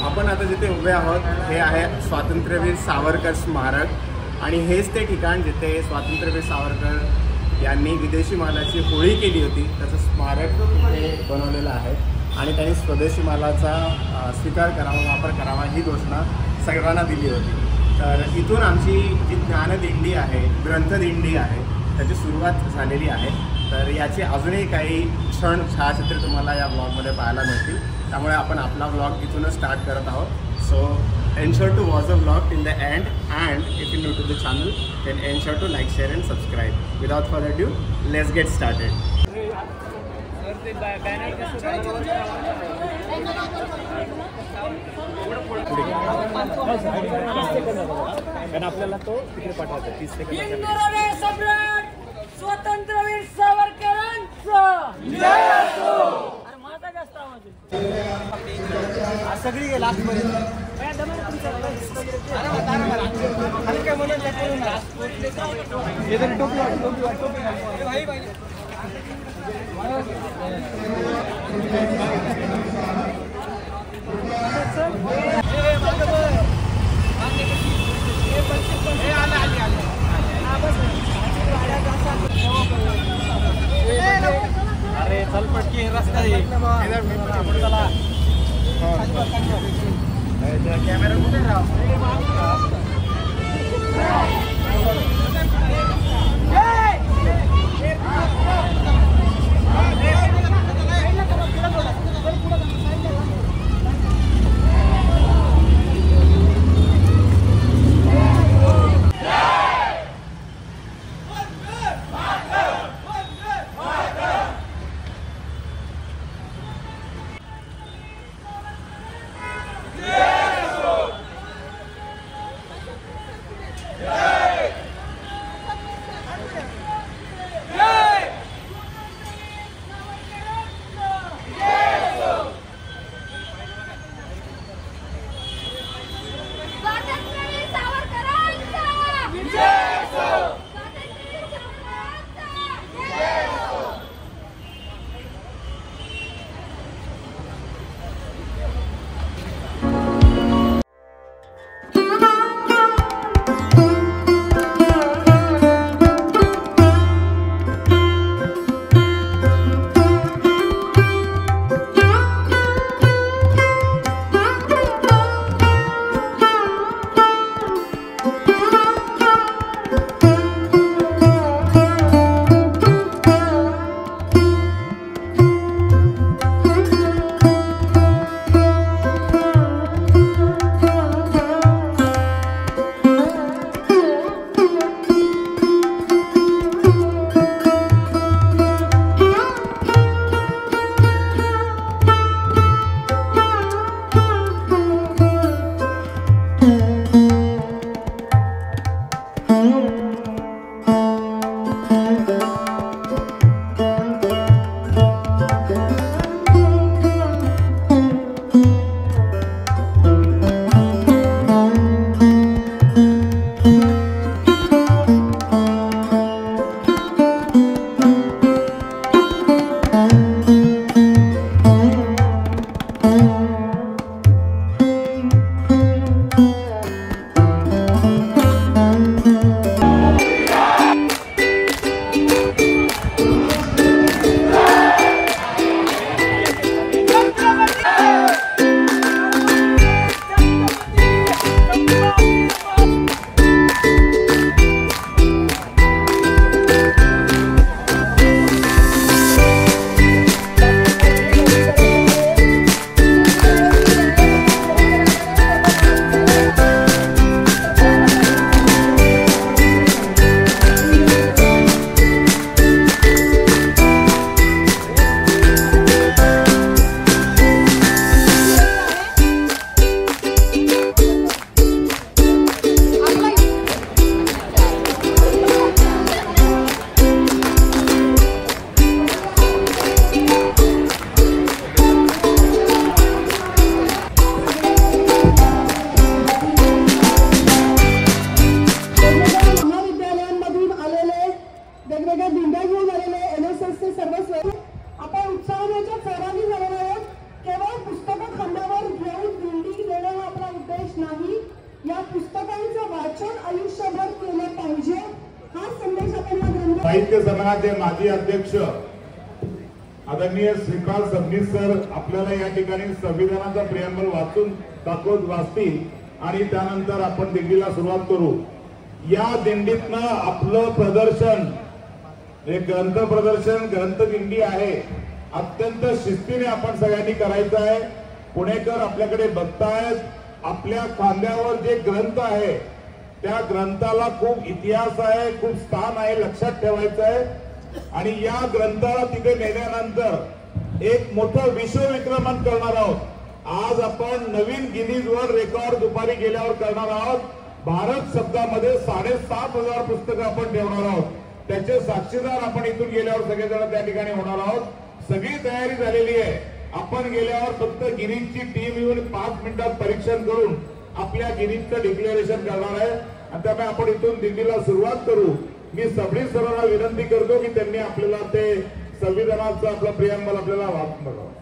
आपण आता जिथे उभे आहोत हे आहे स्वातंत्र्यवीर सावरकर स्मारक आणि हेच ते ठिकाण जिथे स्वातंत्र्यवीर सावरकर यांनी विदेशी मालाची होळी केली होती त्याचं स्मारक इथे बनवलेलं आहे आणि त्यांनी स्वदेशी मालाचा स्वीकार करावा वापर करावा ही घोषणा सगळ्यांना दिली होती। तर इथून आमची जी ज्ञानदिंडी आहे ग्रंथदिंडी आहे त्याची सुरुवात झालेली आहे। तर याचे अजूनही काही क्षण छायाचित्रे तुम्हाला या ब्लॉगमध्ये पाहायला मिळतील त्यामुळे आपण आपला ब्लॉग इथूनच स्टार्ट करत आहोत। So ensure to watch the vlog till the end and if you're new to the channel then ensure to like, share and subscribe. Without further ado, let's get started. आपल्याला तो तिकडे पाठवायचा 30 second स्वातंत्र्यवीर सावरकरांचा जय असो। अरे माझा जास्त आवाज सगळी गेला आजपर्यंत अरे चल पटकी रस्ता आहे कॅमेरा कुठे राव साहित्य संमेलनाचे माजी अध्यक्ष आदरणीय श्रीपाल सबनीस सर आपल्याला या ठिकाणी संविधानाचा प्रियांबल वाचतील आणि त्यानंतर आपण दिंडीला सुरुवात करू। या दिंडीतनं आपलं प्रदर्शन एक ग्रंथ प्रदर्शन ग्रंथ दिंडी आहे, अत्यंत शिस्तीने आपण सगळ्यांनी करायचं आहे। पुणेकर आपल्याकडे बघतायत, आपल्या खांद्यावर जे ग्रंथ आहे त्या ग्रंथाला खूप इतिहास आहे, खूप स्थान आहे, लक्षात ठेवायचं आहे। आणि या ग्रंथाला तिथे नेल्यानंतर एक मोठं विश्वविक्रमण करणार आहोत। आज आपण नवीन गिनीज वर्ल्ड रेकॉर्ड दुपारी गेल्यावर करणार आहोत। भारत शब्दामध्ये 7,500 पुस्तकं आपण ठेवणार आहोत, त्याचे साक्षीदार आपण इथून गेल्यावर सगळेजण त्या ठिकाणी होणार आहोत। सगळी तयारी झालेली आहे। आपण गेल्यावर फक्त गिनीजची टीम येऊन 5 मिनिटात परीक्षण करून आपल्या गिनीजचं डिक्लेरेशन करणार आहे आणि त्यामुळे आपण इथून दिंडीला सुरुवात करू। मी सबनीस सरांना विनंती करतो की त्यांनी आपल्याला ते संविधानाचं आपलं प्रियांबल आपल्याला वाचून बघावं।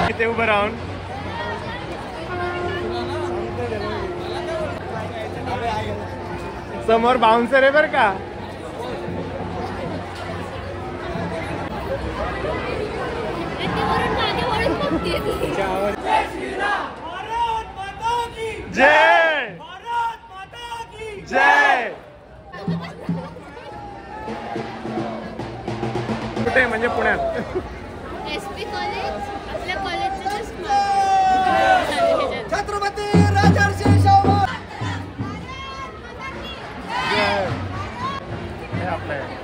इथे उभं राहून समोर बाउन्सर आहे बर का. जय जय. कुठे म्हणजे पुण्यात? एसपी कॉलेज आपल्या कॉलेजचं जस्ट मागे छत्रपती राजर्षी शाहू हे आपलं आहे.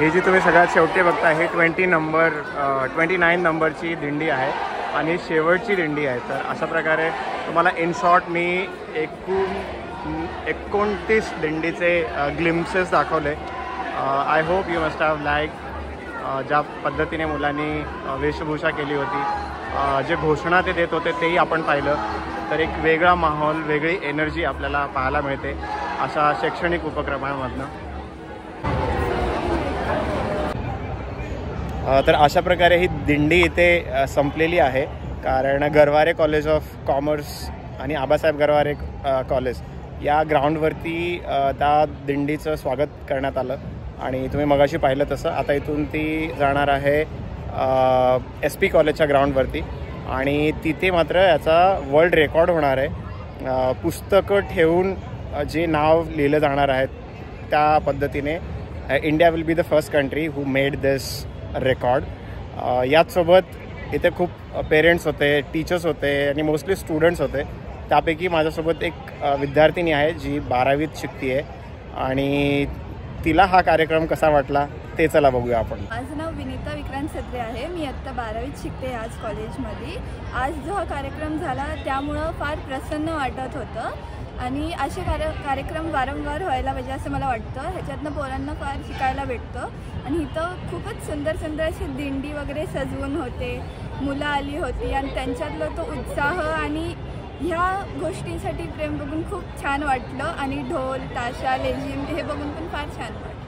ही जी तुम्ही सगळ्यात शेवटी बघता हे 29 नंबरची दिंडी आहे आणि शेवटची दिंडी आहे. तर अशा प्रकारे तुम्हाला इन शॉर्ट मी 29 दिंडीचे ग्लिम्सेस दाखवले. I hope you must have like ज्या पद्धतीने मुलांनी वेशभूषा केली होती, जे घोषणा ते देत होते तेही आपण पाहिलं. तर एक वेगळा माहोल, वेगळी एनर्जी आपल्याला पाहायला मिळते अशा शैक्षणिक उपक्रमांमधनं. तर अशा प्रकारे ही दिंडी इथे संपलेली आहे, कारण गरवारे कॉलेज ऑफ कॉमर्स आणि आबासाहेब गरवारे कॉलेज या ग्राउंडवरती त्या दिंडीचं स्वागत करण्यात आलं. आणि तुम्ही मगाशी पाहिलं तसं आता इथून ती जाणार आहे SP कॉलेजच्या ग्राउंडवरती आणि तिथे मात्र याचा वर्ल्ड रेकॉर्ड होणार आहे. पुस्तकं ठेवून जे नाव लिहिलं जाणार आहे त्या पद्धतीने India will be the first country who made this record. याचसोबत इथे खूप पेरेंट्स होते, टीचर्स होते आणि मोस्टली स्टुडंट्स होते. त्यापैकी माझ्यासोबत एक विद्यार्थिनी आहे जी 12वीत शिकते आहे आणि तिला हा कार्यक्रम कसा वाटला ते चला बघूया आपण. माझं नाव विनीता विक्रांत सत्रे आहे. मी आत्ता 12वीत शिकते आज कॉलेजमध्ये. आज जो हा कार्यक्रम झाला त्यामुळं फार प्रसन्न वाटत होतं आणि असे कार्यक्रम वारंवार व्हायला पाहिजे असं मला वाटतं. ह्याच्यातनं पोरांना फार शिकायला भेटतं आणि इथं खूपच सुंदर सुंदर अशी दिंडी वगैरे सजवून होते, मुलं आली होती आणि त्यांच्यातला तो उत्साह आणि ह्या गोष्टींसाठी प्रेम बघून खूप छान वाटलं आणि ढोल ताशा लेझिम हे बघून पण फार छान वाटलं.